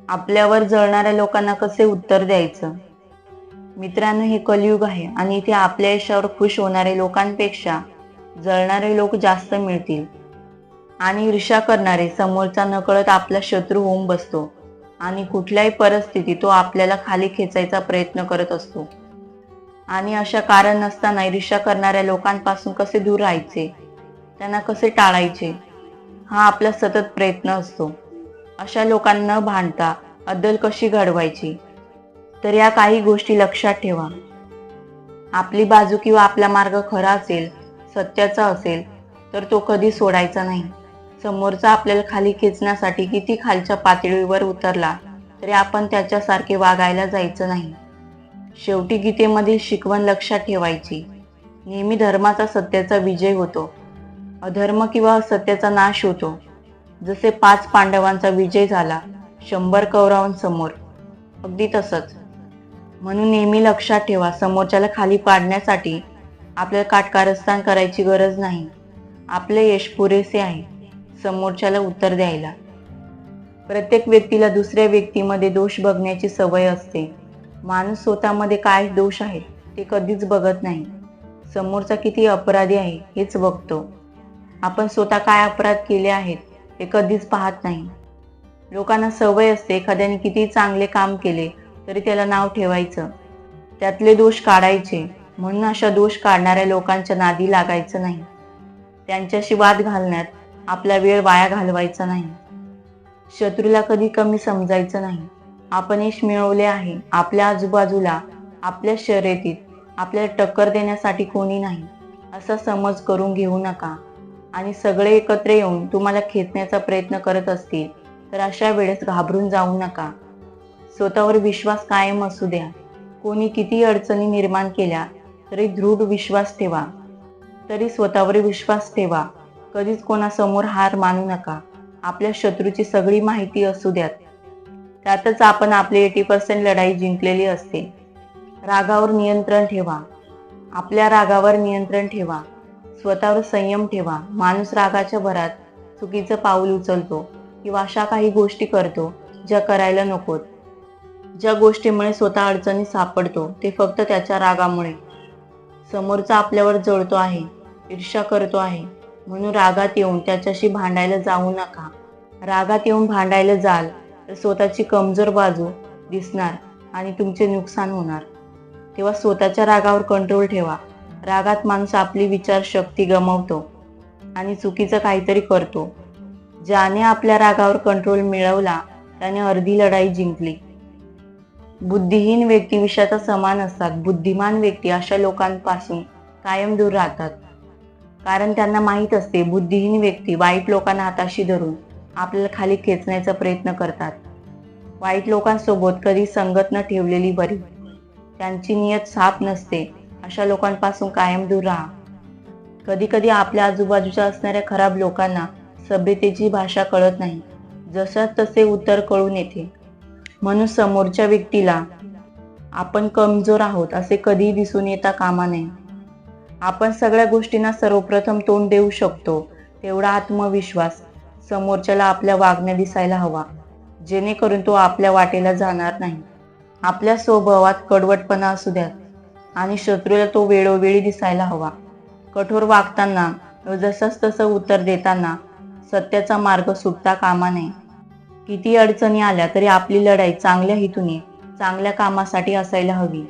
आपल्यावर जळणाऱ्या लोकांना कसे उत्तर द्यायचं? मित्रांनो, हे कलियुग आहे आणि इथे आपल्या यशावर खुश होणारे लोकांपेक्षा जळणारे लोक जास्त मिळतील. आणि ईर्ष्या करणारे समोरचा नकळत आपला शत्रू होऊन बसतो आणि कुठल्याही परिस्थितीत तो आपल्याला खाली खेचायचा प्रयत्न करत असतो. आणि अशा कारण नसताना ईर्ष्या करणाऱ्या लोकांपासून कसे दूर राहायचे, त्यांना कसे टाळायचे, हा आपला सतत प्रयत्न असतो. अशा लोकांना न भांडता अद्दल कशी घडवायची, तर या काही गोष्टी लक्षात ठेवा. आपली बाजू किंवा आपला मार्ग खरा असेल, सत्याचा असेल, तर तो कधी सोडायचा नाही. समोरचा आपल्याला खाली खेचण्यासाठी किती खालच्या पातळीवर उतरला तरी आपण त्याच्यासारखे वागायला जायचं नाही. शेवटी गीतेमधील शिकवण लक्षात ठेवायची. नेहमी धर्माचा सत्याचा विजय होतो, अधर्म किंवा असत्याचा नाश होतो. जसे 5 पांडवांचा विजय झाला 100 कौरवांसमोर, अगदी तसंच. म्हणून नेहमी लक्षात ठेवा, समोरच्याला खाली पाडण्यासाठी आपल्याला काटकारस्थान करायची गरज नाही. आपले यश पुरेसे आहे समोरच्याला उत्तर द्यायला. प्रत्येक व्यक्तीला दुसऱ्या व्यक्तीमध्ये दोष बघण्याची सवय असते. माणूस स्वतःमध्ये काय दोष आहेत ते कधीच बघत नाही. समोरचा किती अपराधी आहे हेच बघतो. आपण स्वतः काय अपराध केले आहेत हे कधीच पाहत नाही. लोकांना सवय असते एखाद्याने किती चांगले काम केले तरी त्याला नाव ठेवायचं, त्यातले दोष काढायचे. म्हणून अशा दोष काढणाऱ्या लोकांच्या नादी लागायचं नाही. त्यांच्याशी वाद घालण्यात आपला वेळ वाया घालवायचा नाही. शत्रूला कधी कमी समजायचं नाही. आपण यश मिळवले आहे. आपल्या आजूबाजूला, आपल्या शर्यतीत आपल्याला टक्कर देण्यासाठी कोणी नाही असा समज करून घेऊ नका. आणि सगळे एकत्र येऊन तुम्हाला खेचण्याचा प्रयत्न करत असतील तर अशा वेळेस घाबरून जाऊ नका. स्वतःवर विश्वास कायम असू द्या. कोणी किती अडचणी निर्माण केल्या तरी दृढ विश्वास ठेवा. स्वतःवर विश्वास ठेवा. कधीच कोणासमोर हार मानू नका. आपल्या शत्रूची सगळी माहिती असू द्यात, त्यातच आपण आपली 80% लढाई जिंकलेली असते. रागावर नियंत्रण ठेवा. आपल्या रागावर नियंत्रण ठेवा. स्वतःवर संयम ठेवा. माणूस रागाच्या भरात चुकीचं पाऊल उचलतो किंवा अशा काही गोष्टी करतो ज्या करायला नकोत. ज्या गोष्टीमुळे स्वतः अडचणीत सापडतो ते फक्त त्याच्या रागामुळे. समोरचा आपल्यावर जळतो आहे, ईर्ष्या करतो आहे, म्हणून रागात येऊन त्याच्याशी भांडायला जाऊ नका. रागात येऊन भांडायला जाल तर स्वतःची कमजोर बाजू दिसणार आणि तुमचे नुकसान होणार. तेव्हा स्वतःच्या रागावर कंट्रोल ठेवा. रागात माणूस आपली विचारशक्ती गमावतो आणि चुकीचं काहीतरी करतो. ज्याने आपल्या रागावर कंट्रोल मिळवला त्याने अर्धी लढाई जिंकली. बुद्धिहीन व्यक्ती विषाचा समान असतात. बुद्धिमान व्यक्ती अशा लोकांपासून कायम दूर राहतात, कारण त्यांना माहीत असते बुद्धिहीन व्यक्ती वाईट लोकांना हाताशी धरून आपल्याला खाली खेचण्याचा प्रयत्न करतात. वाईट लोकांसोबत कधी संगत न ठेवलेली बरी. त्यांची नियत साफ नसते. अशा लोकांपासून कायम दूर राहा. कधी कधी आपल्या आजूबाजूच्या असणाऱ्या खराब लोकांना सभ्यतेची भाषा कळत नाही, जसं तसे उत्तर कळून येते. म्हणून समोरच्या व्यक्तीला आपण कमजोर आहोत असे कधीही दिसून येता कामा नये. आपण सगळ्या गोष्टींना सर्वप्रथम तोंड देऊ शकतो तेवढा आत्मविश्वास समोरच्याला आपल्या वागण्यात दिसायला हवा, जेणेकरून तो आपल्या वाटेला जाणार नाही. आपल्या स्वभावात कडवटपणा असू द्यात आणि शत्रूला तो वेळोवेळी दिसायला हवा. कठोर वागताना जसंच तसं उत्तर देताना सत्याचा मार्ग सुटता कामा नये. किती अडचणी आल्या तरी आपली लढाई चांगल्या हेतूने, चांगल्या कामासाठी असायला हवी.